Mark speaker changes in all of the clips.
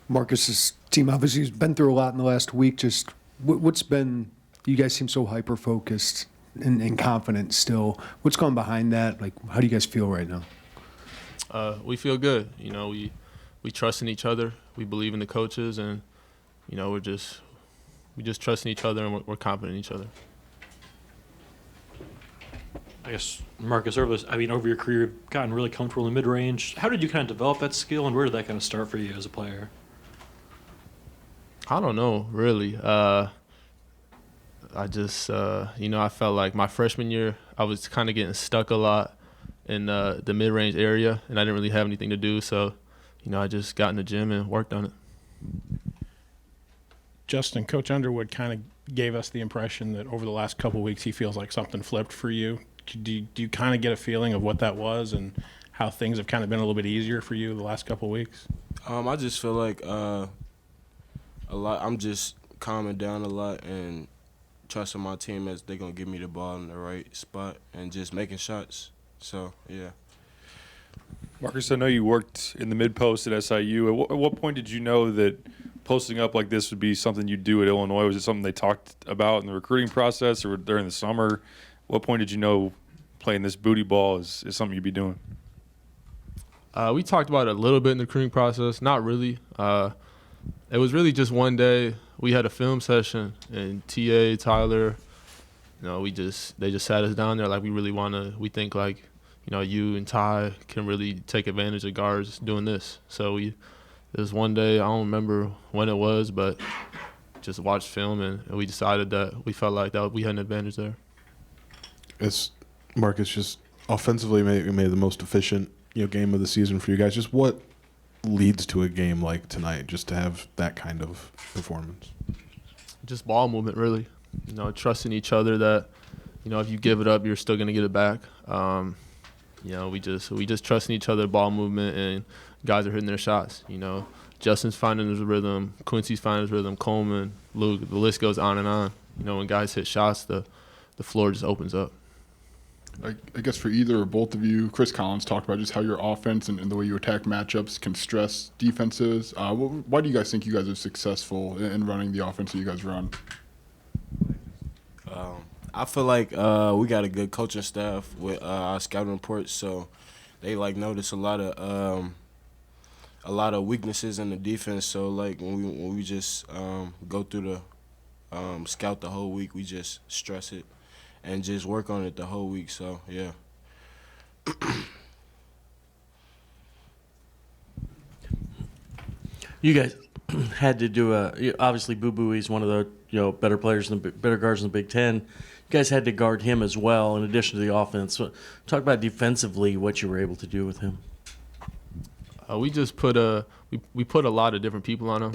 Speaker 1: Marcus's team obviously has been through a lot in the last week. Just what's been, you guys seem so hyper-focused and confident still. What's gone behind that? Like, how do you guys feel right now?
Speaker 2: We feel good. We trust in each other. We believe in the coaches, and we just trust in each other, and we're confident in each other.
Speaker 3: I guess, Marcus, over your career, you've gotten really comfortable in the mid-range. How did you kind of develop that skill, and where did that kind of start for you as a player?
Speaker 2: I don't know, really. I just, I felt like my freshman year, I was kind of getting stuck a lot in the mid-range area, and I didn't really have anything to do. So, I just got in the gym and worked on it.
Speaker 4: Justin, Coach Underwood kind of gave us the impression that over the last couple of weeks he feels like something flipped for you. Do you kind of get a feeling of what that was and how things have kind of been a little bit easier for you the last couple of weeks?
Speaker 5: I just feel like a lot. I'm just calming down a lot and trusting my team as they're going to give me the ball in the right spot and just making shots. So, yeah.
Speaker 6: Marcus, I know you worked in the mid-post at SIU. At what point did you know that posting up like this would be something you'd do at Illinois? Was it something they talked about in the recruiting process or during the summer? What point did you know playing this booty ball is something you'd be doing?
Speaker 2: We talked about it a little bit in the recruiting process. Not really. It was really just one day we had a film session, and TA, Tyler, they just sat us down there like we think like, you and Ty can really take advantage of guards doing this. So it was one day, I don't remember when it was, but just watched film and we decided that we felt like that we had an advantage there.
Speaker 7: As Marcus, just offensively made the most efficient game of the season for you guys. Just what leads to a game like tonight, just to have that kind of performance?
Speaker 2: Just ball movement, really. Trusting each other that, if you give it up, you're still going to get it back. We just trust in each other, ball movement, and guys are hitting their shots. Justin's finding his rhythm, Quincy's finding his rhythm, Coleman, Luke, the list goes on and on. When guys hit shots, the floor just opens up.
Speaker 8: I guess for either or both of you, Chris Collins talked about just how your offense and the way you attack matchups can stress defenses. Why do you guys think you guys are successful in running the offense that you guys run?
Speaker 5: I feel like we got a good coaching staff with our scouting reports, so they notice a lot of weaknesses in the defense. So when we just go through the scout the whole week, we just stress it and just work on it the whole week. So yeah.
Speaker 3: You guys had to do obviously Boo Boo. He's one of the better guards in the Big Ten. You guys had to guard him as well, in addition to the offense. So talk about defensively what you were able to do with him.
Speaker 2: We just put a lot of different people on him.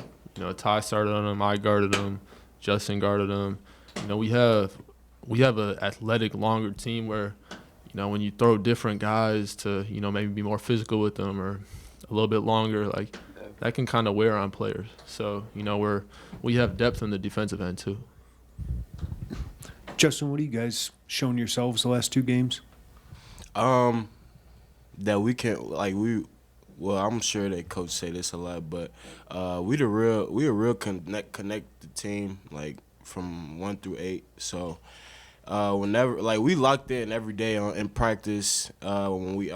Speaker 2: Ty started on him, I guarded him, Justin guarded him. We have an athletic, longer team where, when you throw different guys to, maybe be more physical with them or a little bit longer, like that can kind of wear on players. So, we have depth in the defensive end too.
Speaker 1: Justin, what have you guys shown yourselves the last two games?
Speaker 5: That we can well, I'm sure that coach say this a lot, but we a real connected team, from 1 through 8. So whenever we locked in every day in practice. When we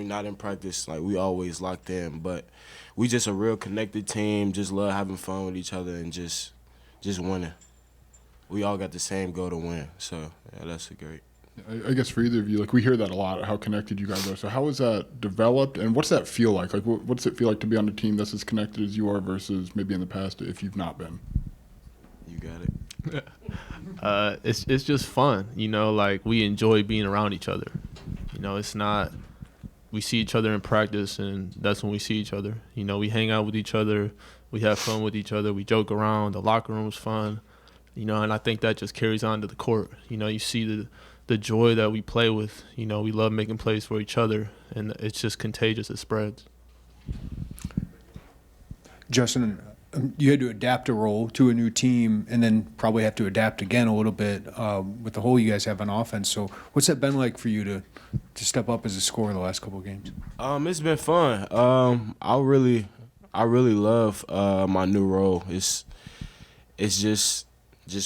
Speaker 5: not in practice, we always locked in. But we just a real connected team. Just love having fun with each other and just winning. We all got the same goal to win. So yeah, that's great.
Speaker 8: I guess for either of you, we hear that a lot, how connected you guys are. So how is that developed, and what's that feel like? What does it feel like to be on a team that's as connected as you are versus maybe in the past if you've not been?
Speaker 5: You got
Speaker 2: it. It's just fun, we enjoy being around each other. It's not we see each other in practice and that's when we see each other. We hang out with each other, we have fun with each other, we joke around, the locker room's fun, and I think that just carries on to the court. You see the joy that we play with. We love making plays for each other, and it's just contagious. It spreads.
Speaker 1: Justin, you had to adapt a role to a new team and then probably have to adapt again a little bit with the hole you guys have on offense. So what's that been like for you to step up as a scorer the last couple of games?
Speaker 5: It's been fun. I really love my new role. It's just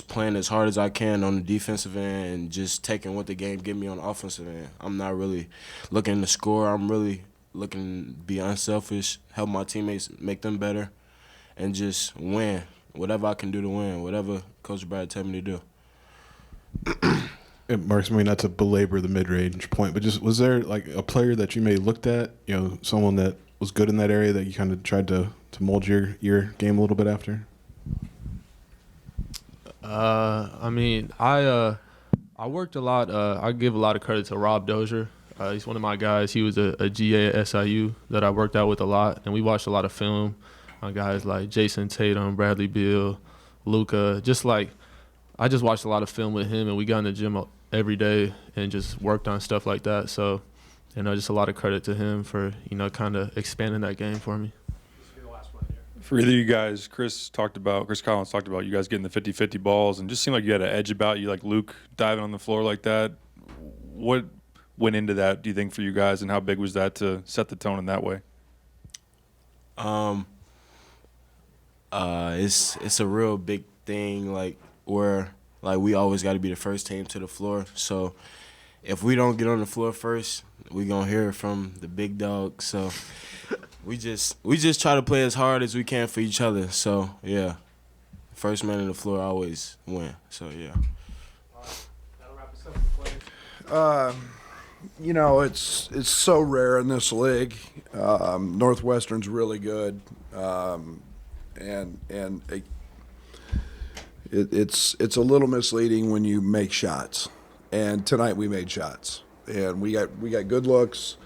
Speaker 5: playing as hard as I can on the defensive end and just taking what the game give me on the offensive end. I'm not really looking to score. I'm really looking to be unselfish, help my teammates make them better, and just win. Whatever I can do to win, whatever Coach Brad tell me to do.
Speaker 7: And Marcus, I mean, not to belabor the mid-range point, but just was there like a player that you may looked at, someone that was good in that area that you kind of tried to mold your game a little bit after?
Speaker 2: I mean, I worked a lot. I give a lot of credit to Rob Dozier. He's one of my guys. He was a GA at SIU that I worked out with a lot, and we watched a lot of film on guys like Jason Tatum, Bradley Beal, Luka. I just watched a lot of film with him, and we got in the gym every day and just worked on stuff like that. So, just a lot of credit to him for, kind of expanding that game for me.
Speaker 6: For either of you guys, Chris Collins talked about you guys getting the 50-50 balls and just seemed like you had an edge about you, like Luke diving on the floor like that. What went into that, do you think, for you guys, and how big was that to set the tone in that way?
Speaker 5: It's a real big thing, where we always got to be the first team to the floor. So if we don't get on the floor first, we gonna hear from the big dog. So we just try to play as hard as we can for each other. So yeah, first man on the floor always win. So yeah.
Speaker 2: That'll wrap us up for play.
Speaker 9: It's so rare in this league. Northwestern's really good, it's a little misleading when you make shots. And tonight we made shots, and we got good looks,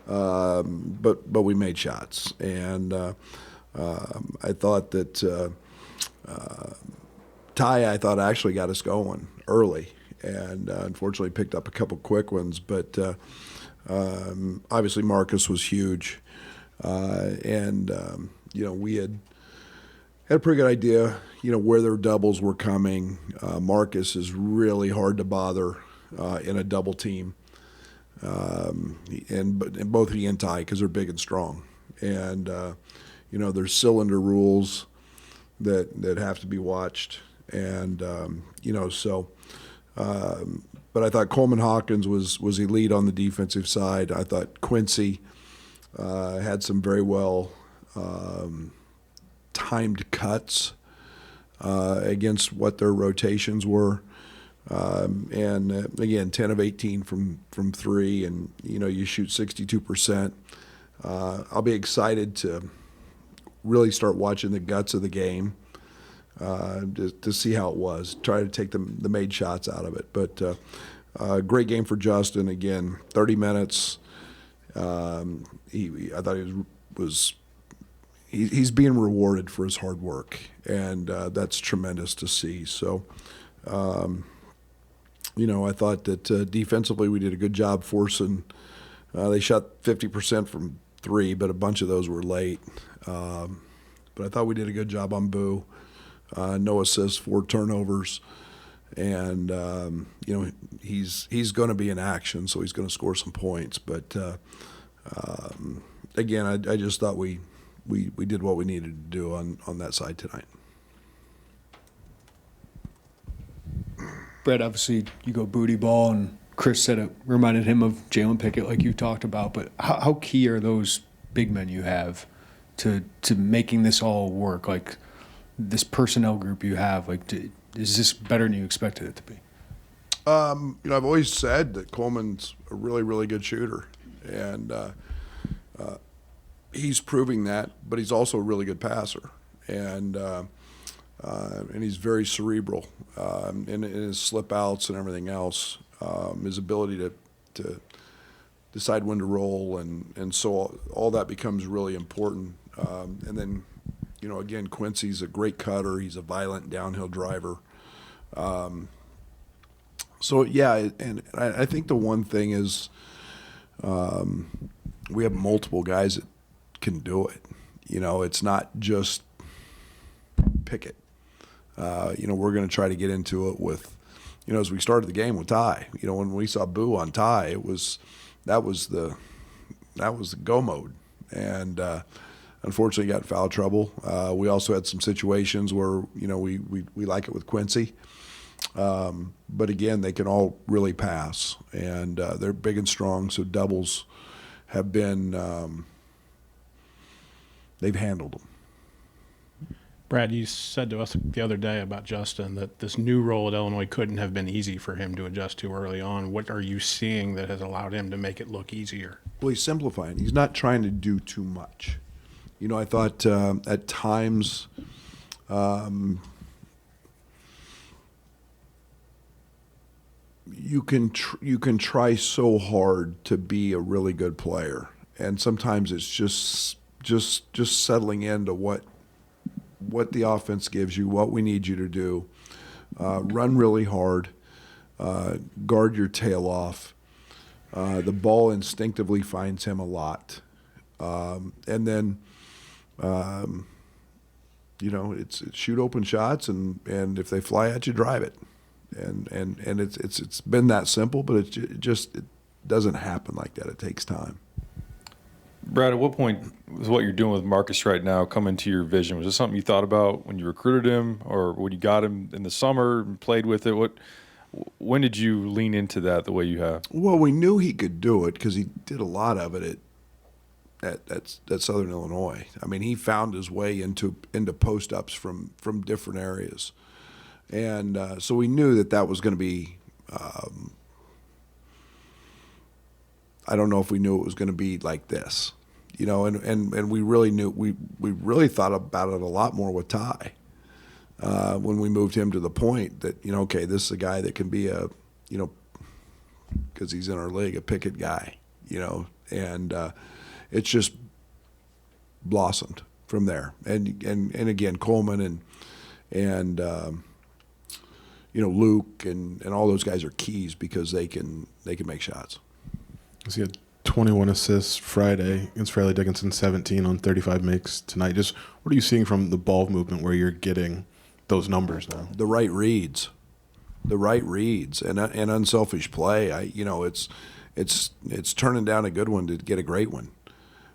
Speaker 9: but we made shots. And I thought that Ty, actually got us going early, and unfortunately picked up a couple quick ones. But obviously Marcus was huge, we had a pretty good idea, where their doubles were coming. Marcus is really hard to bother in a double team, and both he and Ty, because they're big and strong. And there's cylinder rules that have to be watched, and but I thought Coleman Hawkins was elite on the defensive side. I thought Quincy had some very well timed cuts against what their rotations were. Again, 10 of 18 from three, and you shoot 62%. I'll be excited to really start watching the guts of the game to see how it was. Try to take the made shots out of it. But great game for Justin. Again, 30 minutes. I thought he's being rewarded for his hard work, and that's tremendous to see. So, I thought that defensively we did a good job forcing. They shot 50% from three, but a bunch of those were late. But I thought we did a good job on Boo. No assists, 4 turnovers, and he's going to be in action, so he's going to score some points. But again, I just thought we did what we needed to do on that side tonight.
Speaker 1: Brett, obviously you go booty ball, and Chris said it reminded him of Jalen Pickett, like you talked about. But how key are those big men you have to making this all work? Like this personnel group you have, is this better than you expected it to be?
Speaker 9: I've always said that Coleman's a really, really good shooter, and he's proving that. But he's also a really good passer, and he's very cerebral in his slip outs and everything else. His ability to decide when to roll, and so all that becomes really important. And then, again, Quincy's a great cutter. He's a violent downhill driver. So yeah, and I think the one thing is we have multiple guys that can do it. It's not just Pickett. We're going to try to get into it with, as we started the game with Ty. When we saw Boo on Ty, that was the go mode, and unfortunately got in foul trouble. We also had some situations where, we like it with Quincy. But again, they can all really pass, and they're big and strong, so doubles have been, they've handled them.
Speaker 4: Brad, you said to us the other day about Justin that this new role at Illinois couldn't have been easy for him to adjust to early on. What are you seeing that has allowed him to make it look easier?
Speaker 9: Well, he's simplifying. He's not trying to do too much. I thought at times you can try so hard to be a really good player, and sometimes it's just settling into what the offense gives you, what we need you to do. Run really hard, guard your tail off. The ball instinctively finds him a lot. And then, it's shoot open shots, and if they fly at you, drive it. And it's been that simple, but it doesn't happen like that. It takes time.
Speaker 6: Brad, at what point was what you're doing with Marcus right now come into your vision? Was this something you thought about when you recruited him, or when you got him in the summer and played with it? When did you lean into that the way you have?
Speaker 9: Well, we knew he could do it because he did a lot of it at Southern Illinois. I mean, he found his way into post-ups from different areas. And so we knew that was going to be I don't know if we knew it was going to be like this, and we really knew we really thought about it a lot more with Ty when we moved him to the point that okay, this is a guy that can be because he's in our league, a picket guy, and it's just blossomed from there. And again, Coleman and Luke and all those guys are keys because they can make shots.
Speaker 7: So he had 21 assists Friday against Fairleigh Dickinson, 17 on 35 makes tonight. Just what are you seeing from the ball movement where you're getting those numbers now?
Speaker 9: The right reads, and unselfish play. It's turning down a good one to get a great one,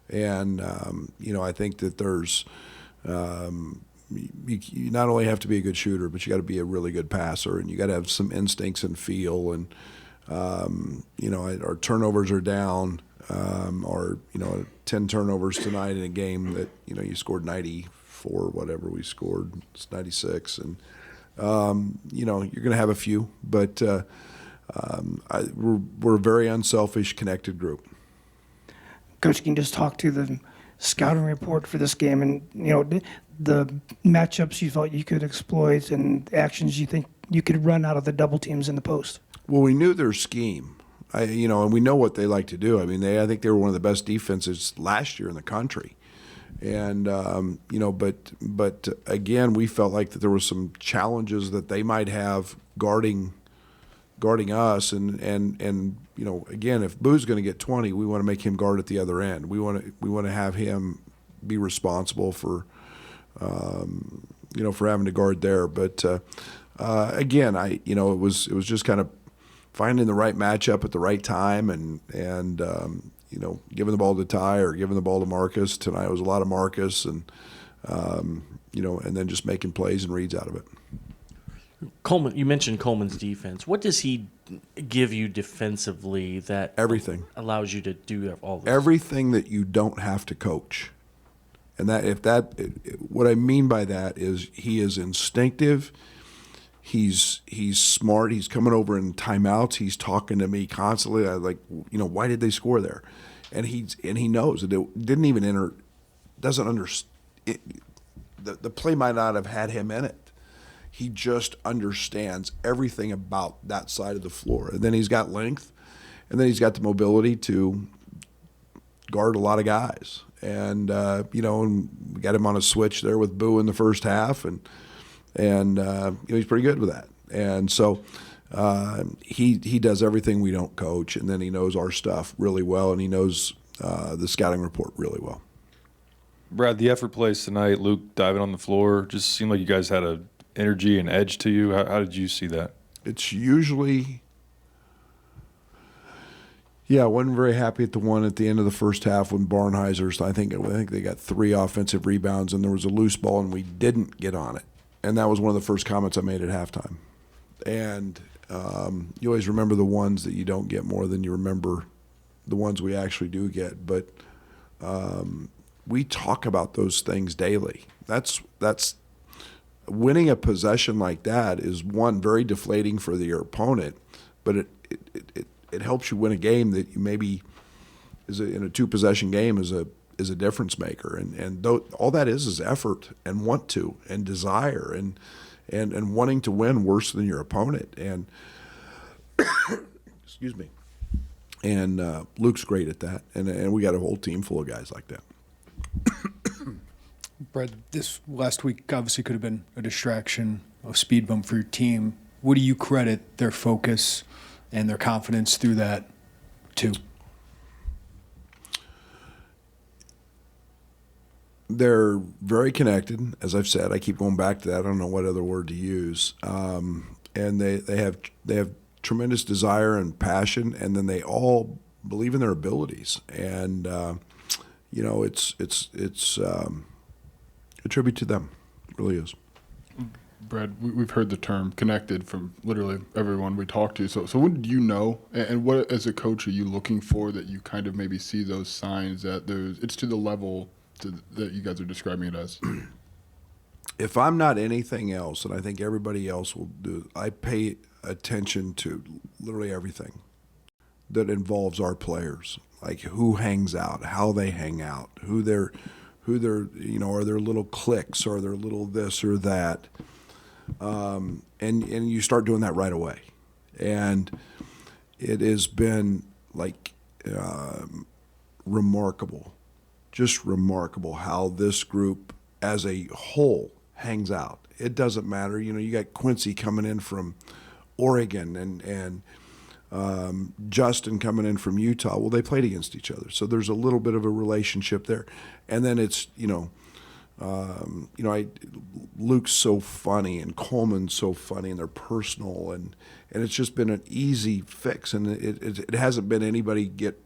Speaker 9: and I think that there's you not only have to be a good shooter, but you got to be a really good passer, and you got to have some instincts and feel. And our turnovers are down, or 10 turnovers tonight in a game that you scored 94, whatever we scored, it's 96, and you're going to have a few, but we're a very unselfish, connected group.
Speaker 10: Coach, can you just talk to the scouting report for this game and the matchups you thought you could exploit and actions you think you could run out of the double teams in the post? Well,
Speaker 9: we knew their scheme, and we know what they like to do. I mean, I think they were one of the best defenses last year in the country, and but again, we felt like that there were some challenges that they might have guarding us, and again, if Boo's going to get 20, we want to make him guard at the other end. We want to have him be responsible for for having to guard there, but. Again, it was just kind of finding the right matchup at the right time, and giving the ball to Ty or giving the ball to Marcus. Tonight was a lot of Marcus, and and then just making plays and reads out of it.
Speaker 3: Coleman, you mentioned Coleman's defense. What does he give you defensively that
Speaker 9: everything
Speaker 3: allows you to do all this?
Speaker 9: Everything that you don't have to coach. And what I mean by that is he is instinctive. He's smart. He's coming over in timeouts. He's talking to me constantly. I like, why did they score there? And he knows that it didn't even enter. Doesn't understand. The play might not have had him in it. He just understands everything about that side of the floor. And then he's got length, and then he's got the mobility to guard a lot of guys. And and we got him on a switch there with Boo in the first half, and he's pretty good with that. And so he does everything we don't coach, and then he knows our stuff really well, and he knows the scouting report really well.
Speaker 6: Brad, the effort plays tonight, Luke diving on the floor, just seemed like you guys had a energy and edge to you. How did you see that?
Speaker 9: It's usually Yeah, I wasn't very happy at the one at the end of the first half when Barnheiser's. I think they got 3 offensive rebounds and there was a loose ball and we didn't get on it, and that was one of the first comments I made at halftime. And you always remember the ones that you don't get more than you remember the ones we actually do get. But we talk about those things daily. That's winning a possession like that is, one, very deflating for your opponent, but it helps you win a game that you maybe in a 2-possession game is a difference maker. And all that is effort and want to and desire and wanting to win worse than your opponent. And excuse me. And Luke's great at that. And we got a whole team full of guys like that.
Speaker 1: Brett, this last week obviously could have been a distraction, a speed bump for your team. What do you credit their focus and their confidence through that to?
Speaker 9: They're very connected, as I've said. I keep going back to that. I don't know what other word to use. And they have tremendous desire and passion, and then they all believe in their abilities. And it's a tribute to them. It really is.
Speaker 8: Brad, we've heard the term connected from literally everyone we talk to. So what did you know, and what as a coach are you looking for that you kind of maybe see those signs that it's to the level that you guys are describing it as?
Speaker 9: If I'm not anything else, and I think everybody else will do, I pay attention to literally everything that involves our players, like who hangs out, how they hang out, who they're are there little cliques, or are there little this or that, and you start doing that right away, and it has been like remarkable, just remarkable how this group as a whole hangs out. It doesn't matter, you got Quincy coming in from Oregon and Justin coming in from Utah. Well, they played against each other, so there's a little bit of a relationship there. And then it's Luke's so funny and Coleman's so funny, and they're personal, and it's just been an easy fix, and it hasn't been anybody get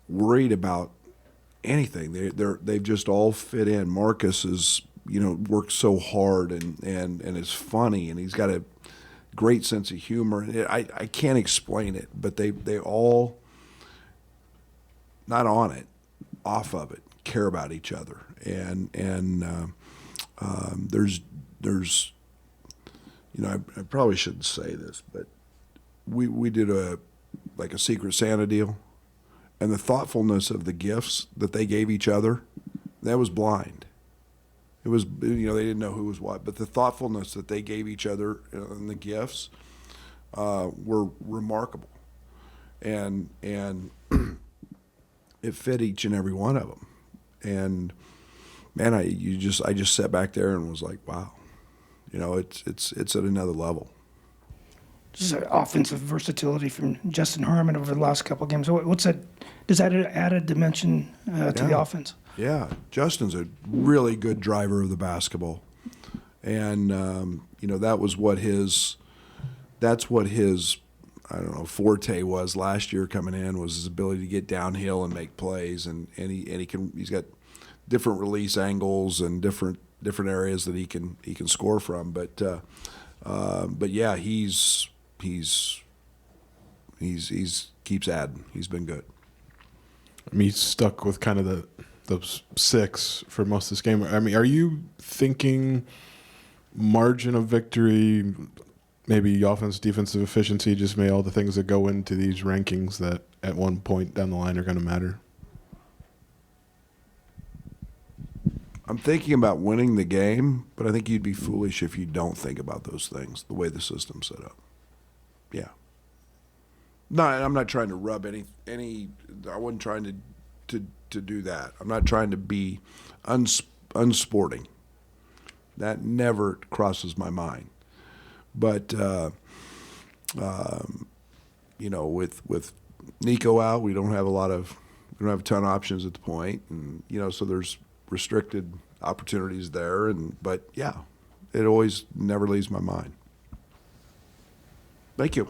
Speaker 9: worried about anything. They've just all fit in. Marcus is worked so hard and is funny, and he's got a great sense of humor. I can't explain it, but they all, not on it, off of it, care about each other. And there's I probably shouldn't say this, but we did a Secret Santa deal, and the thoughtfulness of the gifts that they gave each other, that was blind. It was, they didn't know who was what, but the thoughtfulness that they gave each other and the gifts were remarkable, and it fit each and every one of them. And man, I just sat back there and was like, wow, it's at another level.
Speaker 10: Just offensive versatility from Justin Harmon over the last couple of games. What's that? Does that add a dimension to the offense?
Speaker 9: Yeah, Justin's a really good driver of the basketball, and that's what his forte was last year coming in, was his ability to get downhill and make plays, and he's got different release angles and different areas that he can score from, but yeah, he's keeps adding. He's been good.
Speaker 7: I mean, he's stuck with kind of those 6 for most of this game. I mean, are you thinking margin of victory, maybe offense, defensive efficiency, just may all the things that go into these rankings that at one point down the line are going to matter?
Speaker 9: I'm thinking about winning the game, but I think you'd be foolish if you don't think about those things, the way the system's set up. Yeah. No, I'm not trying to rub any. I wasn't trying to do that. I'm not trying to be unsporting. That never crosses my mind. But with Nico out, we don't have a ton of options at the point, and so there's restricted opportunities there. But yeah, it always never leaves my mind. Thank you.